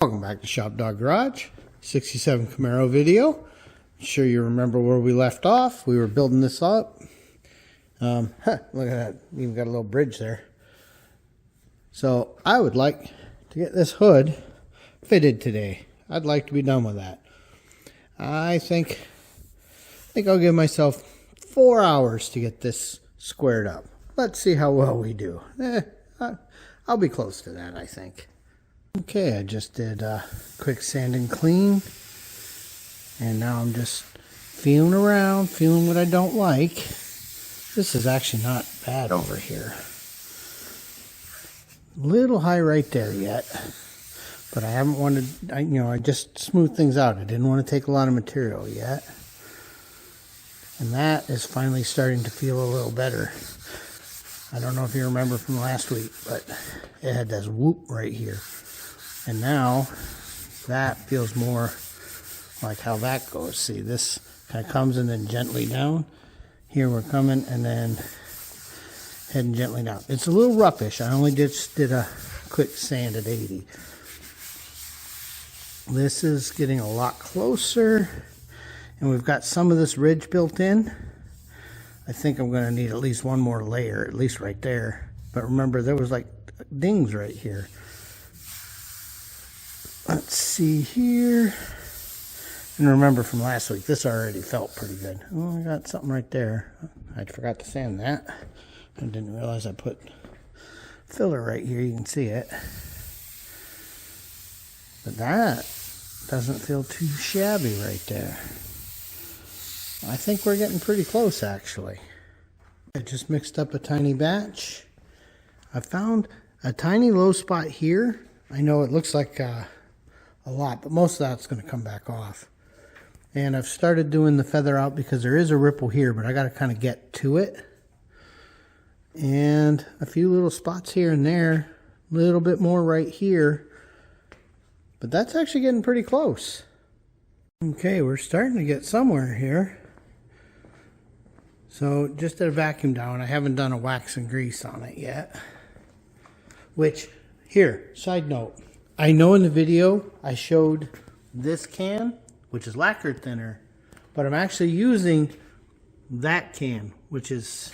Welcome back to ShopDog-Garage, 67 Camaro video. I'm sure you remember where we left off. We were building this up. Look at that, even got a little bridge there. So I would like to get this hood fitted today. I'd like to be done with that. I think I'll give myself 4 hours to get this squared up. Let's see how well we do. I'll be close to that, I think. Okay, I just did a quick sand and clean, and now I'm just feeling around, feeling what I don't like. This is actually not bad over here. A little high right there yet, but I haven't wanted, I just smoothed things out. I didn't want to take a lot of material yet. And that is finally starting to feel a little better. I don't know if you remember from last week, but it had this whoop right here. And now that feels more like how that goes. See, this kind of comes and then gently down. Here we're coming and then heading gently down. It's a little roughish. I only just did a quick sand at 80. This is getting a lot closer. And we've got some of this ridge built in. I think I'm going to need at least one more layer, at least right there. But remember, there was like dings right here. Let's see here. And remember from last week, this already felt pretty good. Oh, I got something right there. I forgot to sand that. I didn't realize I put filler right here. You can see it. But that doesn't feel too shabby right there. I think we're getting pretty close, actually. I just mixed up a tiny batch. I found a tiny low spot here. I know it looks like a lot, but most of that's going to come back off. And I've started doing the feather out because there is a ripple here, but I got to kind of get to it. And a few little spots here and there, a little bit more right here. But that's actually getting pretty close. Okay, we're starting to get somewhere here. So just did a vacuum down. I haven't done a wax and grease on it yet. Which, here, side note. I know in the video I showed this can, which is lacquer thinner, but I'm actually using that can, which is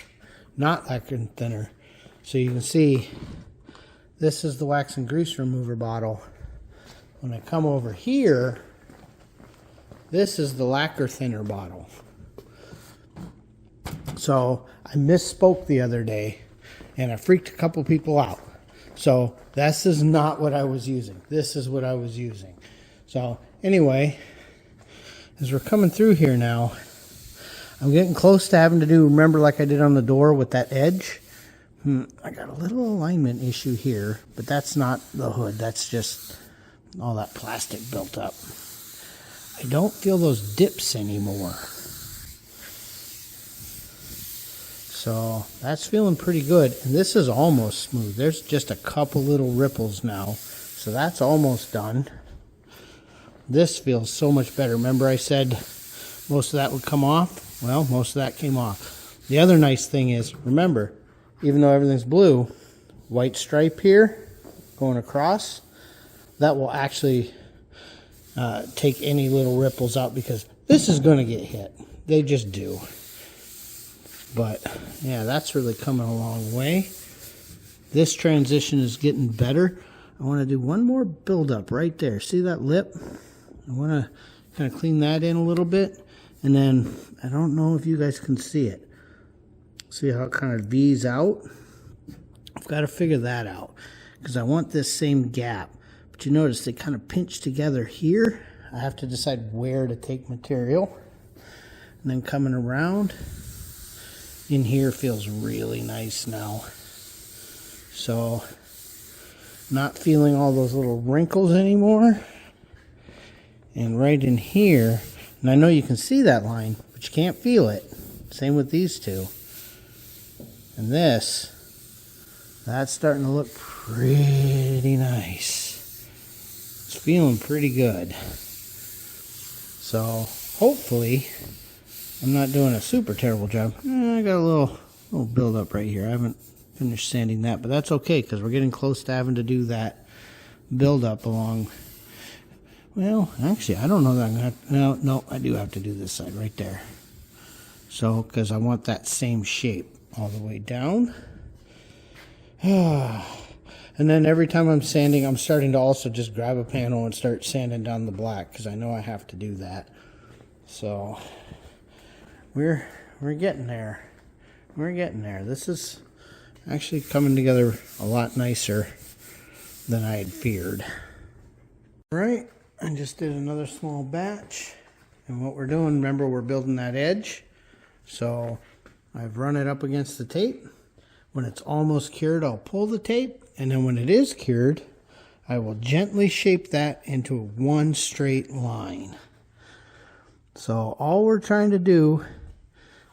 not lacquer thinner. So you can see this is the wax and grease remover bottle. When I come over here, this is the lacquer thinner bottle. So I misspoke the other day and I freaked a couple people out. So this is not what I was using. This is what I was using. So anyway, as we're coming through here now, I'm getting close to having to do, remember like I did on the door with that edge? I got a little alignment issue here, but that's not the hood. That's just all that plastic built up. I don't feel those dips anymore. So that's feeling pretty good. And this is almost smooth. There's just a couple little ripples now. So that's almost done. This feels so much better. Remember I said most of that would come off? Well, most of that came off. The other nice thing is, remember, even though everything's blue, white stripe here going across, that will actually take any little ripples out because this is going to get hit. They just do. But yeah, that's really coming a long way. This transition is getting better. I want to do one more build-up right there. See that lip? I want to kind of clean that in a little bit. And then, I don't know if you guys can see it. See how it kind of V's out? I've got to figure that out. Because I want this same gap. But you notice they kind of pinch together here. I have to decide where to take material. And then coming around. In here feels really nice now. So, not feeling all those little wrinkles anymore. And right in here, and I know you can see that line, but you can't feel it. Same with these two. And this, that's starting to look pretty nice. It's feeling pretty good. So, hopefully, I'm not doing a super terrible job. I got a little build up right here. I haven't finished sanding that, but that's okay because we're getting close to having to do that build up along Well, actually, I don't know that I'm going to, no, I do have to do this side right there. So, because I want that same shape all the way down. And then every time I'm sanding, I'm starting to also just grab a panel and start sanding down the black, because I know I have to do that. So, we're getting there. We're getting there. This is actually coming together a lot nicer than I had feared. Right, I just did another small batch. And what we're doing, remember, we're building that edge. So I've run it up against the tape. When it's almost cured, I'll pull the tape. And then when it is cured, I will gently shape that into one straight line. So all we're trying to do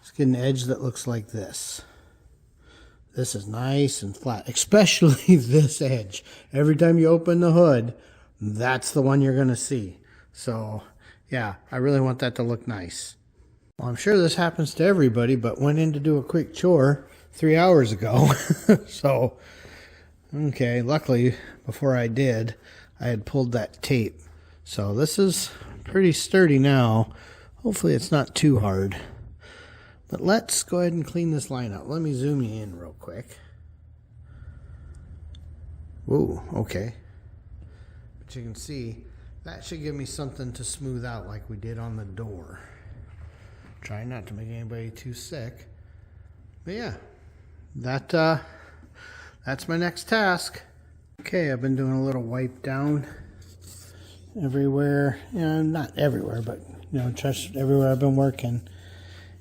is get an edge that looks like this. This is nice and flat, especially this edge. Every time you open the hood, that's the one you're going to see. So yeah, I really want that to look nice. Well, I'm sure this happens to everybody, but went in to do a quick chore 3 hours ago. So, okay, luckily, before I did, I had pulled that tape. So this is pretty sturdy now. Hopefully it's not too hard. But let's go ahead and clean this line out. Let me zoom you in real quick. Whoa, okay. But you can see, that should give me something to smooth out like we did on the door. Try not to make anybody too sick. But yeah, that's my next task. Okay, I've been doing a little wipe down everywhere. You know, not everywhere, but you know, just everywhere I've been working.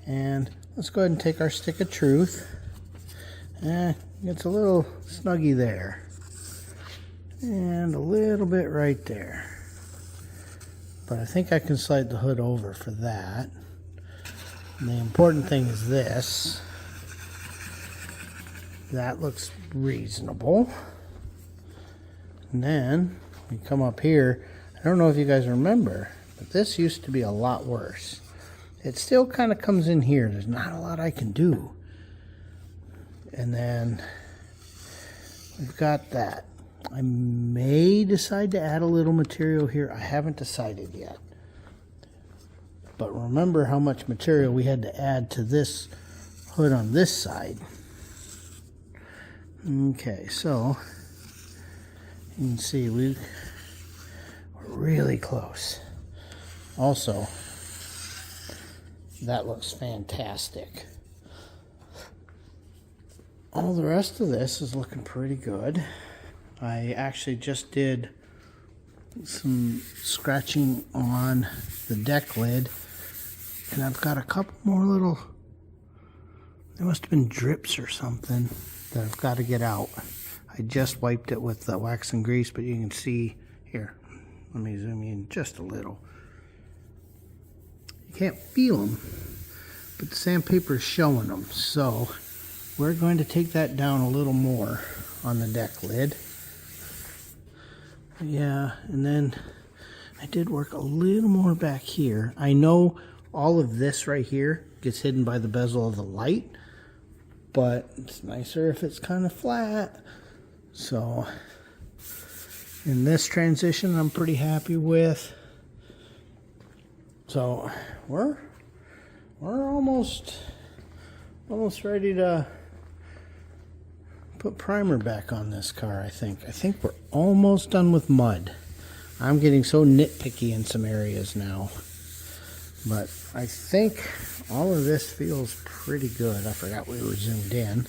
And let's go ahead and take our stick of truth. It's a little snuggy there. And a little bit right there. But I think I can slide the hood over for that. And the important thing is this. That looks reasonable. And then we come up here. I don't know if you guys remember, but this used to be a lot worse. It still kind of comes in here. There's not a lot I can do. And then we've got that. I may decide to add a little material here. I haven't decided yet. But remember how much material we had to add to this hood on this side. Okay, so you can see we're really close. Also, that looks fantastic. All the rest of this is looking pretty good. I actually just did some scratching on the deck lid, and I've got a couple more little, there must have been drips or something that I've got to get out. I just wiped it with the wax and grease, but you can see here, let me zoom in just a little. You can't feel them, but the sandpaper is showing them. So we're going to take that down a little more on the deck lid. Yeah, and then I did work a little more back here. I know all of this right here gets hidden by the bezel of the light, but it's nicer if it's kind of flat. So in this transition, I'm pretty happy with. So we're almost ready to put primer back on this car. I think we're almost done with mud. I'm getting so nitpicky in some areas now, but I think all of this feels pretty good. I forgot we were zoomed in.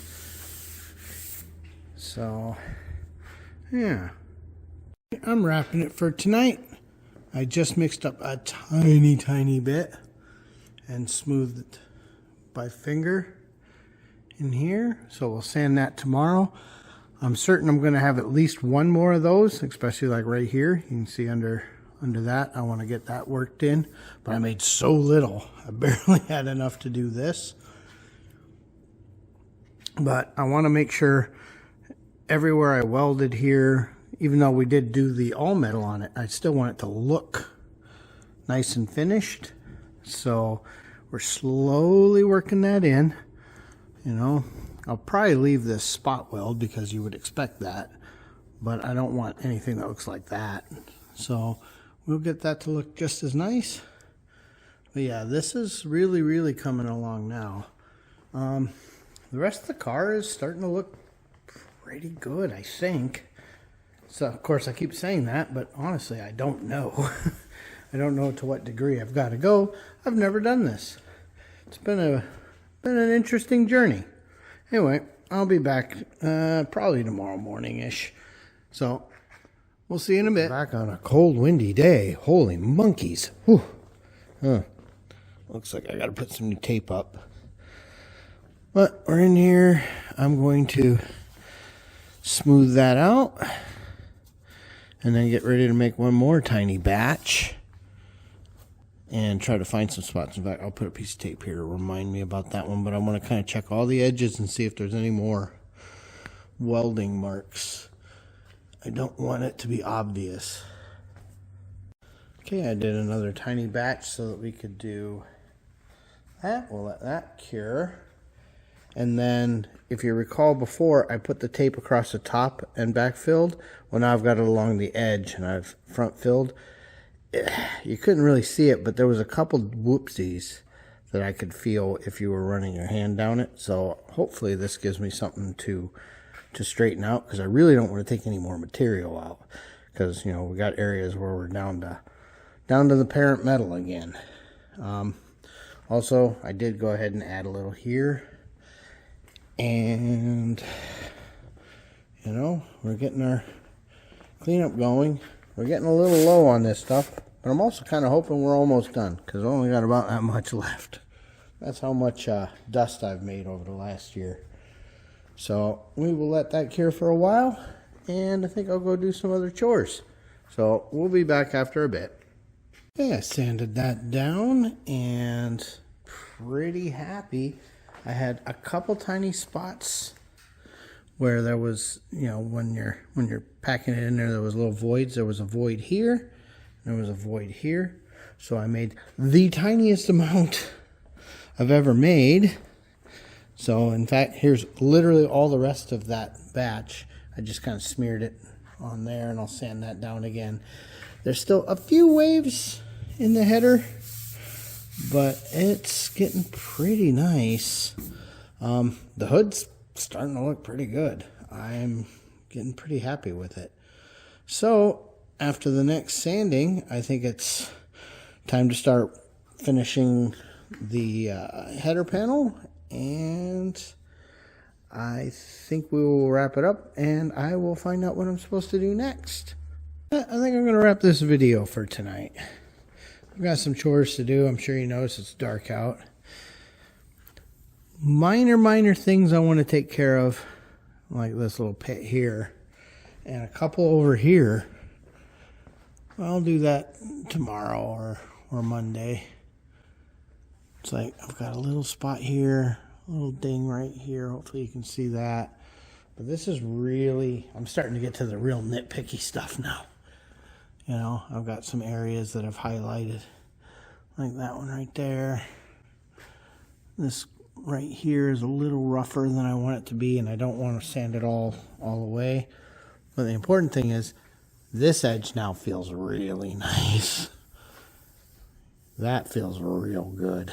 So yeah, I'm wrapping it for tonight. I just mixed up a tiny bit and smoothed it by finger in here, so we'll sand that tomorrow. I'm certain I'm going to have at least one more of those, especially like right here. You can see under that, I want to get that worked in, but I made so little. I barely had enough to do this. But I want to make sure everywhere I welded here, even though we did do the all metal on it, I still want it to look nice and finished. So we're slowly working that in. You know, I'll probably leave this spot weld because you would expect that, but I don't want anything that looks like that. So we'll get that to look just as nice. But yeah, this is really, really coming along now. The rest of the car is starting to look pretty good, I think. So, of course, I keep saying that, but honestly, I don't know. I don't know to what degree I've got to go. I've never done this. It's been an interesting journey. Anyway, I'll be back probably tomorrow morning-ish. So, we'll see you in a bit. Back on a cold, windy day. Holy monkeys. Whew. Huh. Looks like I got to put some new tape up. But we're in here. I'm going to smooth that out. And then get ready to make one more tiny batch. And try to find some spots. In fact, I'll put a piece of tape here to remind me about that one. But I want to kind of check all the edges and see if there's any more welding marks. I don't want it to be obvious. Okay, I did another tiny batch so that we could do that. We'll let that cure. And then, if you recall before, I put the tape across the top and back filled. Well, now I've got it along the edge and I've front filled. You couldn't really see it, but there was a couple whoopsies that I could feel if you were running your hand down it. So hopefully this gives me something to straighten out, because I really don't want to take any more material out, because you know we got areas where we're down to the parent metal again. Also, I did go ahead and add a little here. And, you know, we're getting our cleanup going. We're getting a little low on this stuff, but I'm also kind of hoping we're almost done, because I only got about that much left. That's how much dust I've made over the last year. So we will let that cure for a while, and I think I'll go do some other chores. So we'll be back after a bit. Okay, I sanded that down, and pretty happy. I had a couple tiny spots where there was, you know, when you're packing it in there was little voids. There was a void here, and there was a void here. So I made the tiniest amount I've ever made. So in fact, here's literally all the rest of that batch. I just kind of smeared it on there, and I'll sand that down again. There's still a few waves in the header, but it's getting pretty nice. The hood's starting to look pretty good. I'm getting pretty happy with it. So after the next sanding, I think it's time to start finishing the header panel, and I think we will wrap it up, and I will find out what I'm supposed to do next. I think I'm going to wrap this video for tonight. I've got some chores to do. I'm sure you notice it's dark out. Minor things I want to take care of, like this little pit here and a couple over here. I'll do that tomorrow or Monday. It's like I've got a little spot here, a little ding right here. Hopefully you can see that. But this is really, I'm starting to get to the real nitpicky stuff now. You know, I've got some areas that I've highlighted, like that one right there. This right here is a little rougher than I want it to be, and I don't want to sand it all away. But the important thing is this edge now feels really nice. That feels real good.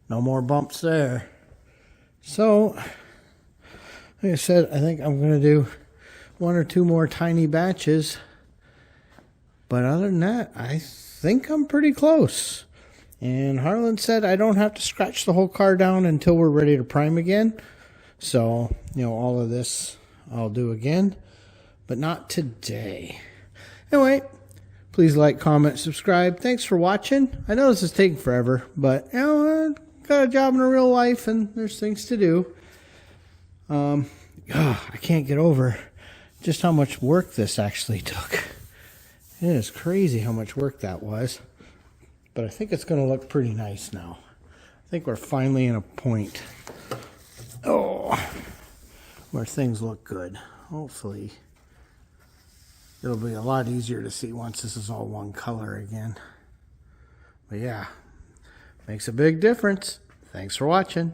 No more bumps there. So, like I said, I think I'm going to do 1 or 2 more tiny batches. But other than that, I think I'm pretty close. And Harlan said I don't have to scratch the whole car down until we're ready to prime again. So, you know, all of this I'll do again, but not today. Anyway, please like, comment, subscribe. Thanks for watching. I know this is taking forever, but, you know, I got a job in real life and there's things to do. I can't get over just how much work this actually took. It is crazy how much work that was. But I think it's going to look pretty nice now. I think we're finally in a point where things look good. Hopefully it'll be a lot easier to see once this is all one color again. But yeah, makes a big difference. Thanks for watching.